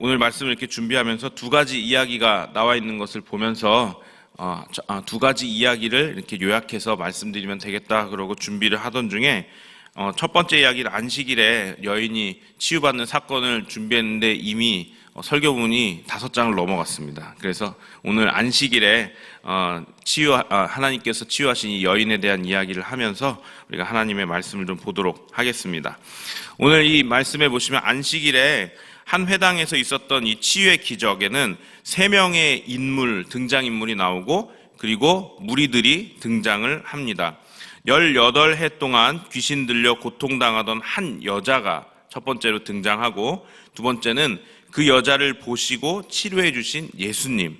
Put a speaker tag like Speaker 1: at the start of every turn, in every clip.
Speaker 1: 오늘 말씀을 이렇게 준비하면서 두 가지 이야기가 나와 있는 것을 보면서 두 가지 이야기를 이렇게 요약해서 말씀드리면 되겠다 그러고 준비를 하던 중에 첫 번째 이야기는 안식일에 여인이 치유받는 사건을 준비했는데 이미 설교문이 5장을 넘어갔습니다. 그래서 오늘 안식일에 하나님께서 치유하신 이 여인에 대한 이야기를 하면서 우리가 하나님의 말씀을 좀 보도록 하겠습니다. 오늘 이 말씀에 보시면 안식일에 한 회당에서 있었던 이 치유의 기적에는 3명의 등장인물이 나오고 그리고 무리들이 등장을 합니다. 18해 동안 귀신 들려 고통당하던 한 여자가 첫 번째로 등장하고 두 번째는 그 여자를 보시고 치료해 주신 예수님,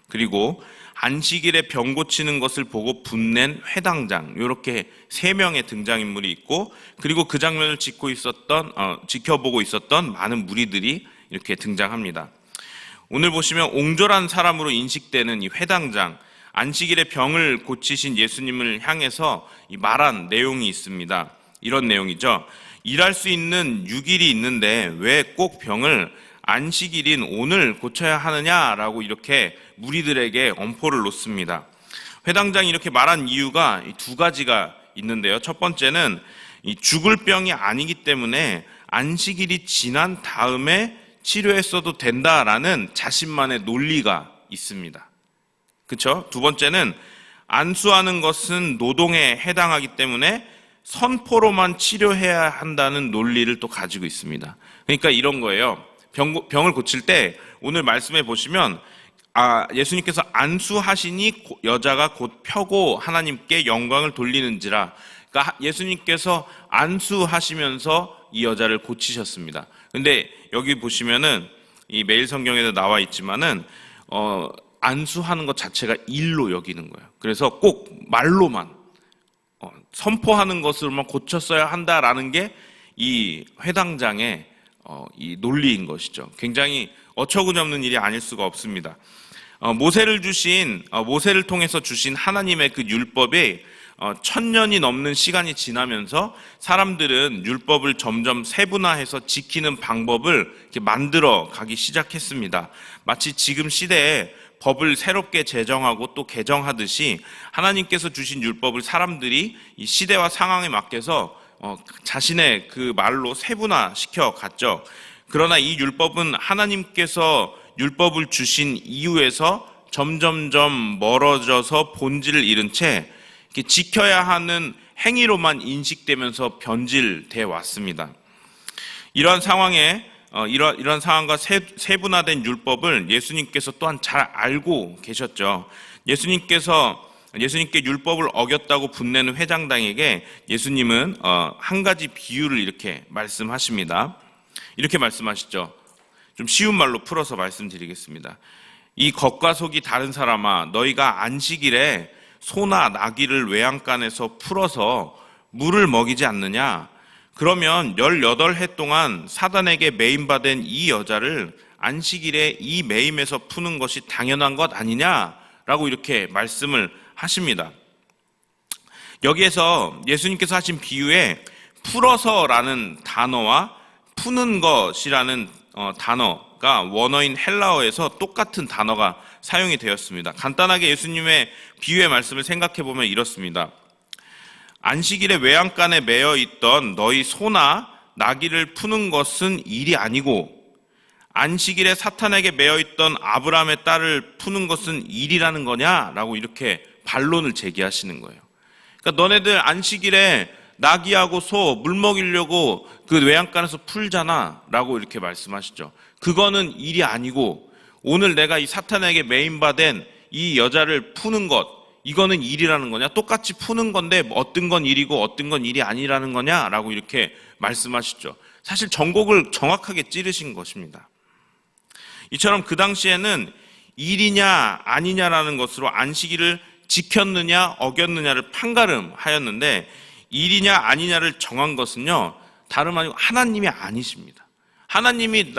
Speaker 1: 그리고 안식일에 병 고치는 것을 보고 분낸 회당장, 이렇게 3명의 등장인물이 있고 그리고 그 장면을 지켜보고 있었던 많은 무리들이 이렇게 등장합니다. 오늘 보시면 옹졸한 사람으로 인식되는 이 회당장, 안식일에 병을 고치신 예수님을 향해서 말한 내용이 있습니다. 이런 내용이죠. 일할 수 있는 6일이 있는데 왜 꼭 병을 안식일인 오늘 고쳐야 하느냐라고 이렇게 무리들에게 엄포를 놓습니다. 회당장이 이렇게 말한 이유가 2가지가 있는데요. 첫 번째는 죽을 병이 아니기 때문에 안식일이 지난 다음에 치료했어도 된다라는 자신만의 논리가 있습니다. 그렇죠? 두 번째는 안수하는 것은 노동에 해당하기 때문에 선포로만 치료해야 한다는 논리를 또 가지고 있습니다. 그러니까 이런 거예요. 병을 고칠 때 오늘 말씀해 보시면 예수님께서 안수하시니 여자가 곧 펴고 하나님께 영광을 돌리는지라. 그러니까 예수님께서 안수하시면서 이 여자를 고치셨습니다. 근데 여기 보시면은 이 매일 성경에도 나와 있지만은 안수하는 것 자체가 일로 여기는 거예요. 그래서 꼭 말로만 선포하는 것으로만 고쳤어야 한다라는 게 이 회당장의 이 논리인 것이죠. 굉장히 어처구니없는 일이 아닐 수가 없습니다. 모세를 통해서 주신 하나님의 그 율법이 1000년이 넘는 시간이 지나면서 사람들은 율법을 점점 세분화해서 지키는 방법을 이렇게 만들어 가기 시작했습니다. 마치 지금 시대에 법을 새롭게 제정하고 또 개정하듯이 하나님께서 주신 율법을 사람들이 이 시대와 상황에 맞게서 자신의 그 말로 세분화시켜 갔죠. 그러나 이 율법은 하나님께서 율법을 주신 이후에서 점점점 멀어져서 본질을 잃은 채 이렇게 지켜야 하는 행위로만 인식되면서 변질돼 왔습니다. 이러한 상황에 이런 상황과 세분화된 율법을 예수님께서 또한 잘 알고 계셨죠. 예수님께 율법을 어겼다고 분내는 회당장에게 예수님은 한 가지 비유를 이렇게 말씀하십니다. 이렇게 말씀하시죠. 좀 쉬운 말로 풀어서 말씀드리겠습니다. 이 겉과 속이 다른 사람아, 너희가 안식일에 소나 나귀를 외양간에서 풀어서 물을 먹이지 않느냐? 그러면 18해 동안 사단에게 매임받은 이 여자를 안식일에 이 매임에서 푸는 것이 당연한 것 아니냐라고 이렇게 말씀을 하십니다. 여기에서 예수님께서 하신 비유에 풀어서라는 단어와 푸는 것이라는 단어가 원어인 헬라어에서 똑같은 단어가 사용이 되었습니다. 간단하게 예수님의 비유의 말씀을 생각해 보면 이렇습니다. 안식일에 외양간에 매여 있던 너희 소나 나귀를 푸는 것은 일이 아니고 안식일에 사탄에게 매여 있던 아브라함의 딸을 푸는 것은 일이라는 거냐라고 이렇게 반론을 제기하시는 거예요. 그러니까 너네들 안식일에 나귀하고 소 물 먹이려고 그 외양간에서 풀잖아 라고 이렇게 말씀하시죠. 그거는 일이 아니고 오늘 내가 이 사탄에게 매임받은 이 여자를 푸는 것, 이거는 일이라는 거냐? 똑같이 푸는 건데 어떤 건 일이고 어떤 건 일이 아니라는 거냐라고 이렇게 말씀하시죠. 사실 전곡을 정확하게 찌르신 것입니다. 이처럼 그 당시에는 일이냐 아니냐라는 것으로 안식일을 지켰느냐 어겼느냐를 판가름하였는데 일이냐 아니냐를 정한 것은요 다름 아니고 하나님이 아니십니다. 하나님이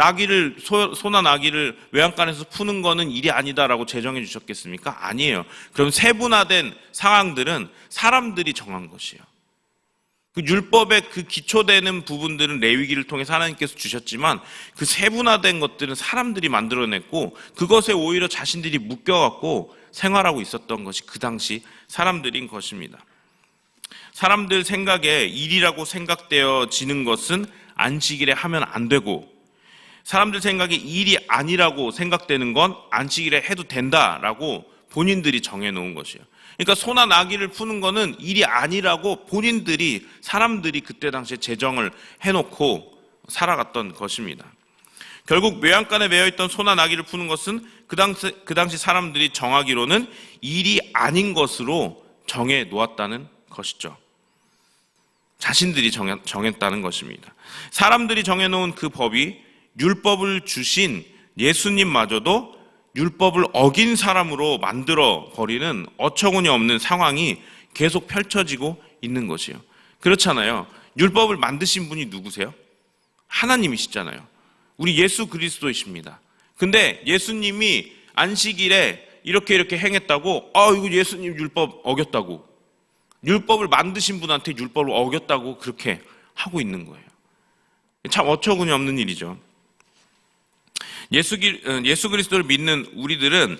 Speaker 1: 소나 나귀를 외양간에서 푸는 거는 일이 아니다라고 제정해 주셨겠습니까? 아니에요. 그럼 세분화된 상황들은 사람들이 정한 것이에요. 그 율법의 그 기초되는 부분들은 레위기를 통해서 하나님께서 주셨지만 그 세분화된 것들은 사람들이 만들어냈고 그것에 오히려 자신들이 묶여갖고 생활하고 있었던 것이 그 당시 사람들인 것입니다. 사람들 생각에 일이라고 생각되어지는 것은 안식일에 하면 안 되고, 사람들 생각에 일이 아니라고 생각되는 건 안식일에 해도 된다라고 본인들이 정해놓은 것이에요. 그러니까 소나 나귀를 푸는 거는 일이 아니라고 본인들이, 사람들이 그때 당시에 제정을 해놓고 살아갔던 것입니다. 결국 묘양간에 매여있던 소나 나귀를 푸는 것은 그 당시 사람들이 정하기로는 일이 아닌 것으로 정해 놓았다는 것이죠. 자신들이 정했다는 것입니다. 사람들이 정해놓은 그 법이 율법을 주신 예수님마저도 율법을 어긴 사람으로 만들어 버리는 어처구니 없는 상황이 계속 펼쳐지고 있는 것이에요. 그렇잖아요. 율법을 만드신 분이 누구세요? 하나님이시잖아요. 우리 예수 그리스도이십니다. 근데 예수님이 안식일에 이렇게 행했다고, 이거 예수님 율법 어겼다고, 율법을 만드신 분한테 율법을 어겼다고 그렇게 하고 있는 거예요. 참 어처구니 없는 일이죠. 예수 그리스도를 믿는 우리들은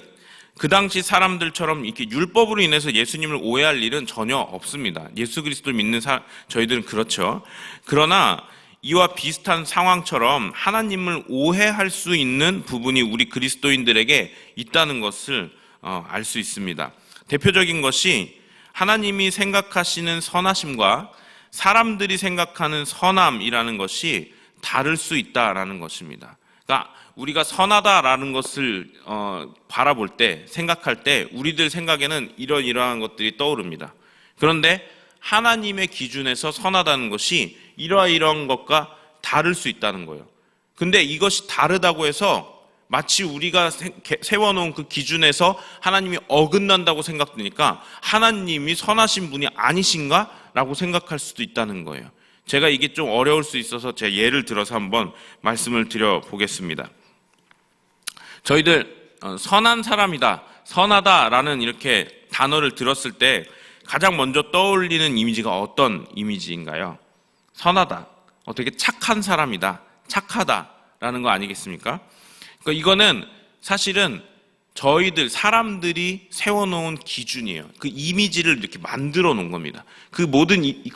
Speaker 1: 그 당시 사람들처럼 이렇게 율법으로 인해서 예수님을 오해할 일은 전혀 없습니다. 예수 그리스도를 믿는 저희들은 그렇죠. 그러나 이와 비슷한 상황처럼 하나님을 오해할 수 있는 부분이 우리 그리스도인들에게 있다는 것을 알 수 있습니다. 대표적인 것이 하나님이 생각하시는 선하심과 사람들이 생각하는 선함이라는 것이 다를 수 있다라는 것입니다. 그러니까 우리가 선하다라는 것을 바라볼 때, 생각할 때 우리들 생각에는 이러한 것들이 떠오릅니다. 그런데 하나님의 기준에서 선하다는 것이 이러한 것과 다를 수 있다는 거예요. 근데 이것이 다르다고 해서 마치 우리가 세워놓은 그 기준에서 하나님이 어긋난다고 생각되니까 하나님이 선하신 분이 아니신가? 라고 생각할 수도 있다는 거예요. 제가 이게 좀 어려울 수 있어서 제가 예를 들어서 한번 말씀을 드려보겠습니다. 저희들 선한 사람이다, 선하다라는 이렇게 단어를 들었을 때 가장 먼저 떠올리는 이미지가 어떤 이미지인가요? 선하다, 어떻게 착한 사람이다, 착하다라는 거 아니겠습니까? 그러니까 이거는 사실은 저희들 사람들이 세워놓은 기준이에요. 그 이미지를 이렇게 만들어 놓은 겁니다. 그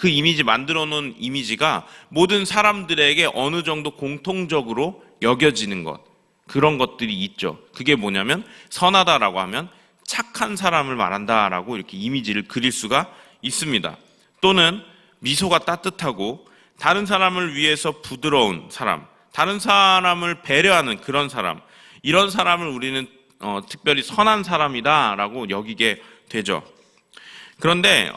Speaker 1: 이미지 만들어 놓은 이미지가 모든 사람들에게 어느 정도 공통적으로 여겨지는 것, 그런 것들이 있죠. 그게 뭐냐면 선하다라고 하면 착한 사람을 말한다라고 이렇게 이미지를 그릴 수가 있습니다. 또는 미소가 따뜻하고 다른 사람을 위해서 부드러운 사람, 다른 사람을 배려하는 그런 사람, 이런 사람을 우리는 특별히 선한 사람이다라고 여기게 되죠. 그런데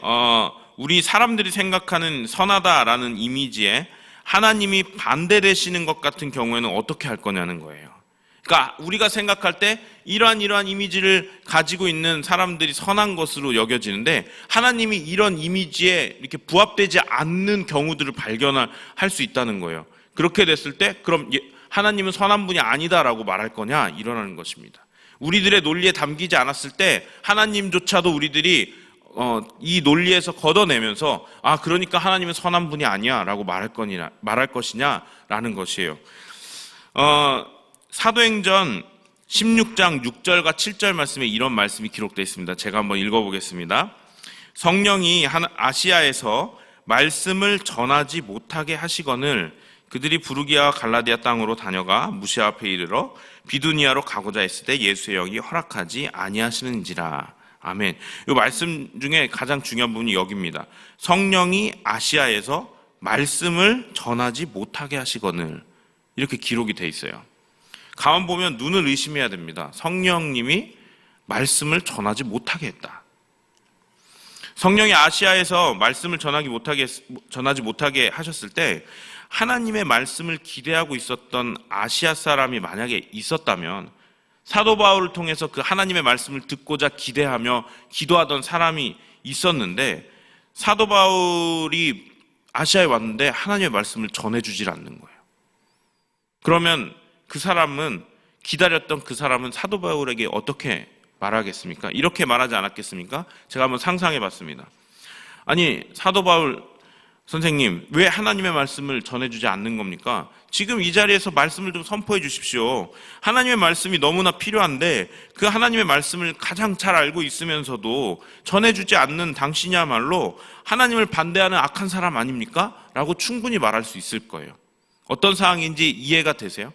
Speaker 1: 우리 사람들이 생각하는 선하다라는 이미지에 하나님이 반대되시는 것 같은 경우에는 어떻게 할 거냐는 거예요. 그러니까 우리가 생각할 때 이러한 이미지를 가지고 있는 사람들이 선한 것으로 여겨지는데 하나님이 이런 이미지에 이렇게 부합되지 않는 경우들을 발견할 수 있다는 거예요. 그렇게 됐을 때 그럼 하나님은 선한 분이 아니다라고 말할 거냐, 이러는 것입니다. 우리들의 논리에 담기지 않았을 때 하나님조차도 우리들이 이 논리에서 걷어내면서 그러니까 하나님은 선한 분이 아니야 라고 말할 것이냐라는 것이에요. 사도행전 16장 6절과 7절 말씀에 이런 말씀이 기록되어 있습니다. 제가 한번 읽어보겠습니다. 성령이 아시아에서 말씀을 전하지 못하게 하시거늘 그들이 부르기아와 갈라디아 땅으로 다녀가 무시아 앞에 이르러 비두니아로 가고자 했을 때 예수의 영이 허락하지 아니하시는지라. 아멘. 이 말씀 중에 가장 중요한 부분이 여기입니다. 성령이 아시아에서 말씀을 전하지 못하게 하시거늘, 이렇게 기록이 돼 있어요. 가만 보면 눈을 의심해야 됩니다. 성령님이 말씀을 전하지 못하게 했다. 성령이 아시아에서 말씀을 전하지 못하게 하셨을 때 하나님의 말씀을 기대하고 있었던 아시아 사람이 만약에 있었다면, 사도 바울을 통해서 그 하나님의 말씀을 듣고자 기대하며 기도하던 사람이 있었는데 사도 바울이 아시아에 왔는데 하나님의 말씀을 전해주질 않는 거예요. 그러면 기다렸던 그 사람은 사도 바울에게 어떻게 말하겠습니까? 이렇게 말하지 않았겠습니까? 제가 한번 상상해 봤습니다. 아니, 사도 바울, 선생님, 왜 하나님의 말씀을 전해주지 않는 겁니까? 지금 이 자리에서 말씀을 좀 선포해 주십시오. 하나님의 말씀이 너무나 필요한데 그 하나님의 말씀을 가장 잘 알고 있으면서도 전해주지 않는 당신이야말로 하나님을 반대하는 악한 사람 아닙니까? 라고 충분히 말할 수 있을 거예요. 어떤 상황인지 이해가 되세요?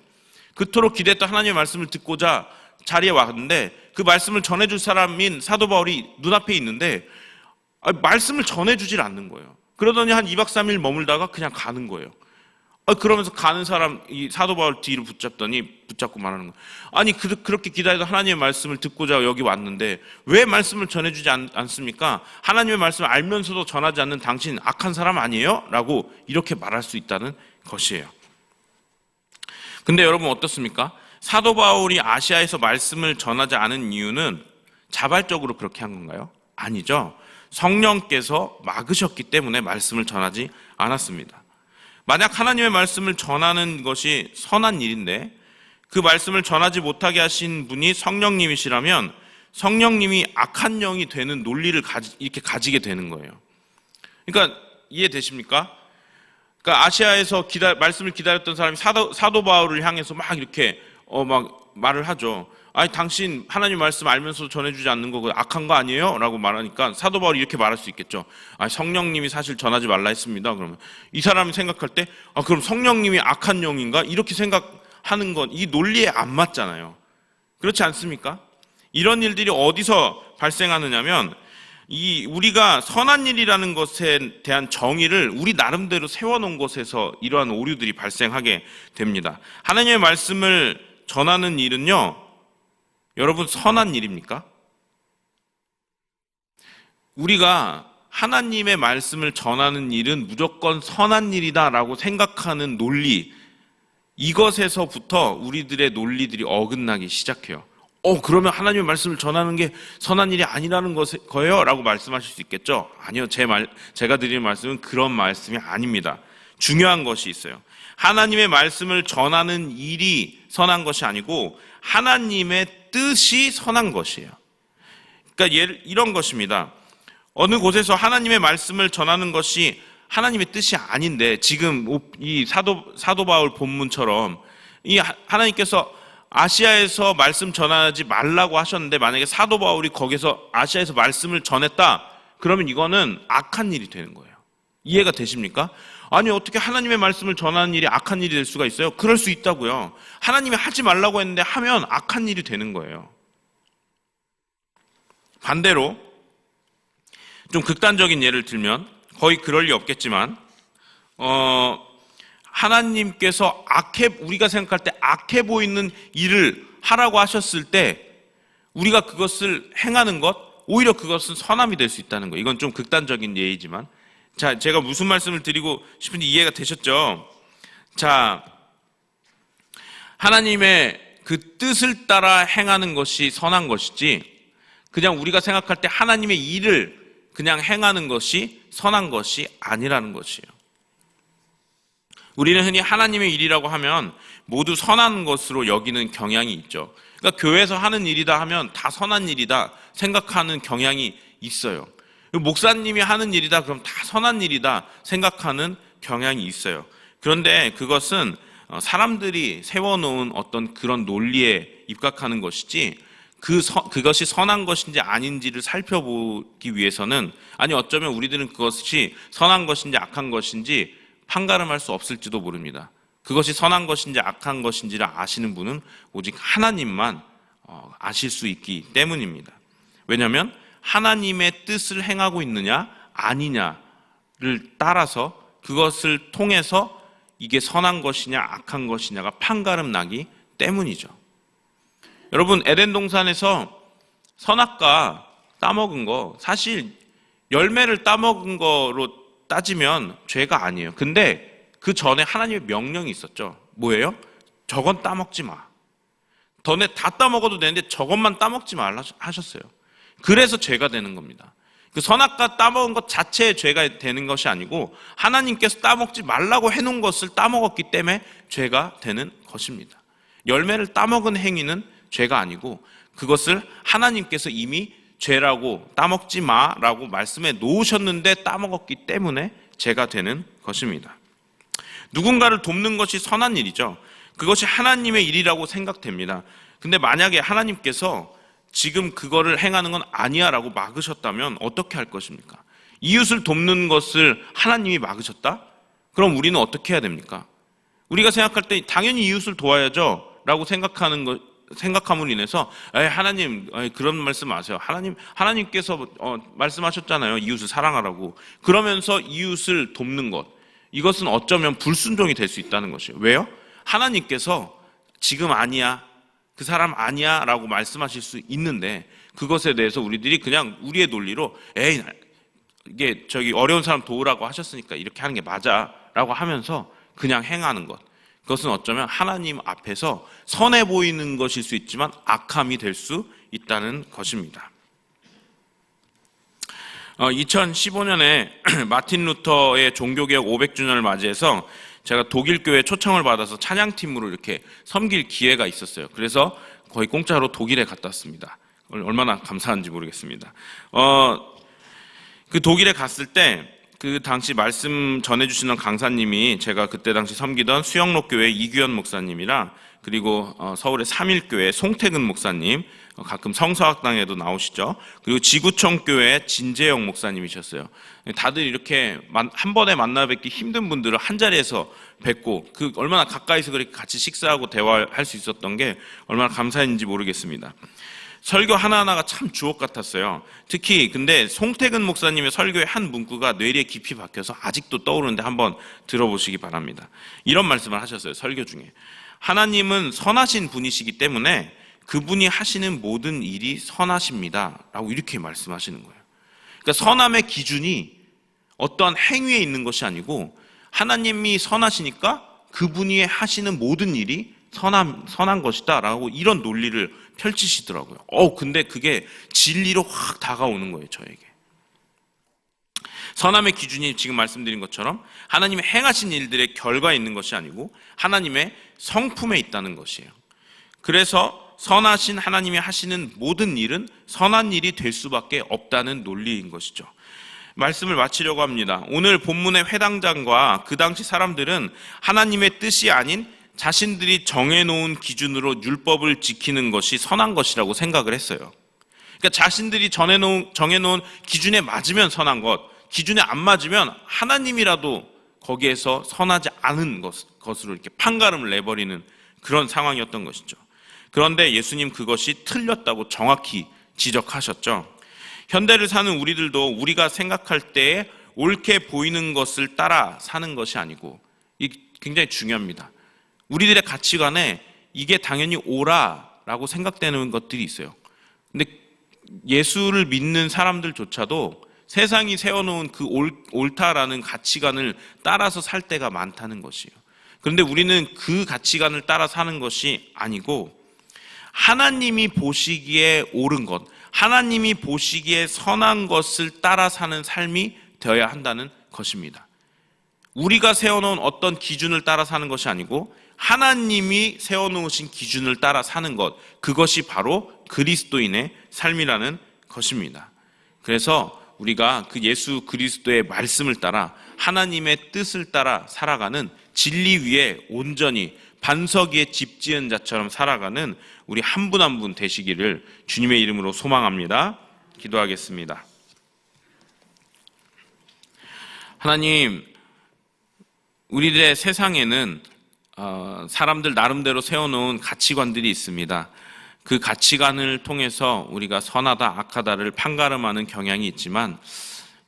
Speaker 1: 그토록 기대했던 하나님의 말씀을 듣고자 자리에 왔는데 그 말씀을 전해줄 사람인 사도 바울이 눈앞에 있는데 말씀을 전해주질 않는 거예요. 그러더니 한 2박 3일 머물다가 그냥 가는 거예요. 그러면서 가는 사람 이 사도 바울 뒤를 붙잡고 말하는 거예요. 아니 그렇게 기다리던 하나님의 말씀을 듣고자 여기 왔는데 왜 말씀을 전해주지 않습니까? 하나님의 말씀을 알면서도 전하지 않는 당신 악한 사람 아니에요? 라고 이렇게 말할 수 있다는 것이에요. 근데 여러분 어떻습니까? 사도 바울이 아시아에서 말씀을 전하지 않은 이유는 자발적으로 그렇게 한 건가요? 아니죠. 성령께서 막으셨기 때문에 말씀을 전하지 않았습니다. 만약 하나님의 말씀을 전하는 것이 선한 일인데 그 말씀을 전하지 못하게 하신 분이 성령님이시라면 성령님이 악한 영이 되는 논리를 이렇게 가지게 되는 거예요. 그러니까 이해되십니까? 그러니까 아시아에서 말씀을 기다렸던 사람이 사도 바울을 향해서 막 이렇게 막 말을 하죠. 아니 당신 하나님 말씀 알면서 전해주지 않는 거 악한 거 아니에요? 라고 말하니까 사도 바울이 이렇게 말할 수 있겠죠. 성령님이 사실 전하지 말라 했습니다. 그러면 이 사람이 생각할 때 그럼 성령님이 악한 영인가? 이렇게 생각하는 건 이 논리에 안 맞잖아요. 그렇지 않습니까? 이런 일들이 어디서 발생하느냐면 우리가 선한 일이라는 것에 대한 정의를 우리 나름대로 세워놓은 것에서 이러한 오류들이 발생하게 됩니다. 하나님의 말씀을 전하는 일은요, 여러분 선한 일입니까? 우리가 하나님의 말씀을 전하는 일은 무조건 선한 일이다라고 생각하는 논리, 이것에서부터 우리들의 논리들이 어긋나기 시작해요. 그러면 하나님의 말씀을 전하는 게 선한 일이 아니라는 거예요? 라고 말씀하실 수 있겠죠? 아니요. 제가 드리는 말씀은 그런 말씀이 아닙니다. 중요한 것이 있어요. 하나님의 말씀을 전하는 일이 선한 것이 아니고 하나님의 뜻이 선한 것이에요. 그러니까 이런 것입니다. 어느 곳에서 하나님의 말씀을 전하는 것이 하나님의 뜻이 아닌데 지금 이 사도 바울 본문처럼 이 하나님께서 아시아에서 말씀 전하지 말라고 하셨는데 만약에 사도 바울이 거기서 아시아에서 말씀을 전했다 그러면 이거는 악한 일이 되는 거예요. 이해가 되십니까? 아니 어떻게 하나님의 말씀을 전하는 일이 악한 일이 될 수가 있어요? 그럴 수 있다고요. 하나님이 하지 말라고 했는데 하면 악한 일이 되는 거예요. 반대로 좀 극단적인 예를 들면 거의 그럴 리 없겠지만 하나님께서 우리가 생각할 때 악해 보이는 일을 하라고 하셨을 때 우리가 그것을 행하는 것 오히려 그것은 선함이 될 수 있다는 거예요. 이건 좀 극단적인 예이지만 자, 제가 무슨 말씀을 드리고 싶은지 이해가 되셨죠? 자, 하나님의 그 뜻을 따라 행하는 것이 선한 것이지 그냥 우리가 생각할 때 하나님의 일을 그냥 행하는 것이 선한 것이 아니라는 것이에요. 우리는 흔히 하나님의 일이라고 하면 모두 선한 것으로 여기는 경향이 있죠. 그러니까 교회에서 하는 일이다 하면 다 선한 일이다 생각하는 경향이 있어요. 목사님이 하는 일이다 그럼 다 선한 일이다 생각하는 경향이 있어요. 그런데 그것은 사람들이 세워놓은 어떤 그런 논리에 입각하는 것이지 그것이 선한 것인지 아닌지를 살펴보기 위해서는 아니 어쩌면 우리들은 그것이 선한 것인지 악한 것인지 판가름할 수 없을지도 모릅니다. 그것이 선한 것인지 악한 것인지를 아시는 분은 오직 하나님만 아실 수 있기 때문입니다. 왜냐하면 하나님의 뜻을 행하고 있느냐 아니냐를 따라서 그것을 통해서 이게 선한 것이냐 악한 것이냐가 판가름 나기 때문이죠. 여러분 에덴 동산에서 선악과 따먹은 거 사실 열매를 따먹은 거로 따지면 죄가 아니에요. 근데 그 전에 하나님의 명령이 있었죠. 뭐예요? 저건 따먹지 마. 너네 다 따먹어도 되는데 저것만 따먹지 말라 하셨어요. 그래서 죄가 되는 겁니다. 그 선악과 따먹은 것 자체에 죄가 되는 것이 아니고 하나님께서 따먹지 말라고 해놓은 것을 따먹었기 때문에 죄가 되는 것입니다. 열매를 따먹은 행위는 죄가 아니고 그것을 하나님께서 이미 죄라고 따먹지 마라고 말씀해 놓으셨는데 따먹었기 때문에 죄가 되는 것입니다. 누군가를 돕는 것이 선한 일이죠. 그것이 하나님의 일이라고 생각됩니다. 근데 만약에 하나님께서 지금 그거를 행하는 건 아니야 라고 막으셨다면 어떻게 할 것입니까? 이웃을 돕는 것을 하나님이 막으셨다? 그럼 우리는 어떻게 해야 됩니까? 우리가 생각할 때 당연히 이웃을 도와야죠 라고 생각함으로 인해서 하나님 그런 말씀 마세요. 하나님께서 말씀하셨잖아요. 이웃을 사랑하라고. 그러면서 이웃을 돕는 것, 이것은 어쩌면 불순종이 될 수 있다는 것이에요. 왜요? 하나님께서 지금 아니야, 그 사람 아니야 라고 말씀하실 수 있는데 그것에 대해서 우리들이 그냥 우리의 논리로 이게 어려운 사람 도우라고 하셨으니까 이렇게 하는 게 맞아 라고 하면서 그냥 행하는 것, 그것은 어쩌면 하나님 앞에서 선해 보이는 것일 수 있지만 악함이 될 수 있다는 것입니다. 2015년에 마틴 루터의 종교개혁 500주년을 맞이해서 제가 독일 교회에 초청을 받아서 찬양팀으로 이렇게 섬길 기회가 있었어요. 그래서 거의 공짜로 독일에 갔다 왔습니다. 얼마나 감사한지 모르겠습니다. 그 독일에 갔을 때 그 당시 말씀 전해주시는 강사님이 제가 그때 당시 섬기던 수영록교회 이규현 목사님이랑 그리고 서울의 삼일교회 송태근 목사님, 가끔 성서학당에도 나오시죠. 그리고 지구촌교회 진재영 목사님이셨어요. 다들 이렇게 한 번에 만나 뵙기 힘든 분들을 한 자리에서 뵙고 그 얼마나 가까이서 그렇게 같이 식사하고 대화할 수 있었던 게 얼마나 감사했는지 모르겠습니다. 설교 하나하나가 참 주옥 같았어요. 특히 근데 송태근 목사님의 설교의 한 문구가 뇌리에 깊이 박혀서 아직도 떠오르는데 한번 들어보시기 바랍니다. 이런 말씀을 하셨어요. 설교 중에. 하나님은 선하신 분이시기 때문에 그분이 하시는 모든 일이 선하십니다 라고 이렇게 말씀하시는 거예요. 그러니까 선함의 기준이 어떠한 행위에 있는 것이 아니고 하나님이 선하시니까 그분이 하시는 모든 일이 선한 것이다 라고 이런 논리를 펼치시더라고요. 근데 그게 진리로 확 다가오는 거예요, 저에게. 선함의 기준이 지금 말씀드린 것처럼 하나님이 행하신 일들의 결과에 있는 것이 아니고 하나님의 성품에 있다는 것이에요. 그래서 선하신 하나님이 하시는 모든 일은 선한 일이 될 수밖에 없다는 논리인 것이죠. 말씀을 마치려고 합니다. 오늘 본문의 회당장과 그 당시 사람들은 하나님의 뜻이 아닌 자신들이 정해놓은 기준으로 율법을 지키는 것이 선한 것이라고 생각을 했어요. 그러니까 자신들이 정해놓은 기준에 맞으면 선한 것, 기준에 안 맞으면 하나님이라도 거기에서 선하지 않은 것으로 이렇게 판가름을 내버리는 그런 상황이었던 것이죠. 그런데 예수님 그것이 틀렸다고 정확히 지적하셨죠. 현대를 사는 우리들도 우리가 생각할 때에 옳게 보이는 것을 따라 사는 것이 아니고, 이게 굉장히 중요합니다. 우리들의 가치관에 이게 당연히 옳아라고 생각되는 것들이 있어요. 근데 예수를 믿는 사람들조차도 세상이 세워놓은 그 옳다라는 가치관을 따라서 살 때가 많다는 것이에요. 그런데 우리는 그 가치관을 따라 사는 것이 아니고 하나님이 보시기에 옳은 것, 하나님이 보시기에 선한 것을 따라 사는 삶이 되어야 한다는 것입니다. 우리가 세워놓은 어떤 기준을 따라 사는 것이 아니고 하나님이 세워놓으신 기준을 따라 사는 것, 그것이 바로 그리스도인의 삶이라는 것입니다. 그래서 우리가 그 예수 그리스도의 말씀을 따라 하나님의 뜻을 따라 살아가는 진리 위에 온전히 반석 위에 집 지은 자처럼 살아가는 우리 한 분 한 분 되시기를 주님의 이름으로 소망합니다. 기도하겠습니다. 하나님, 우리들의 세상에는 사람들 나름대로 세워놓은 가치관들이 있습니다. 그 가치관을 통해서 우리가 선하다 악하다를 판가름하는 경향이 있지만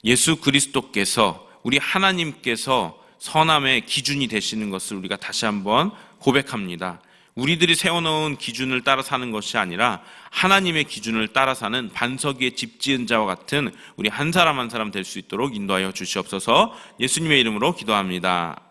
Speaker 1: 예수 그리스도께서, 우리 하나님께서 선함의 기준이 되시는 것을 우리가 다시 한번 고백합니다. 우리들이 세워놓은 기준을 따라 사는 것이 아니라 하나님의 기준을 따라 사는 반석 위에 집 지은 자와 같은 우리 한 사람 한 사람 될 수 있도록 인도하여 주시옵소서. 예수님의 이름으로 기도합니다.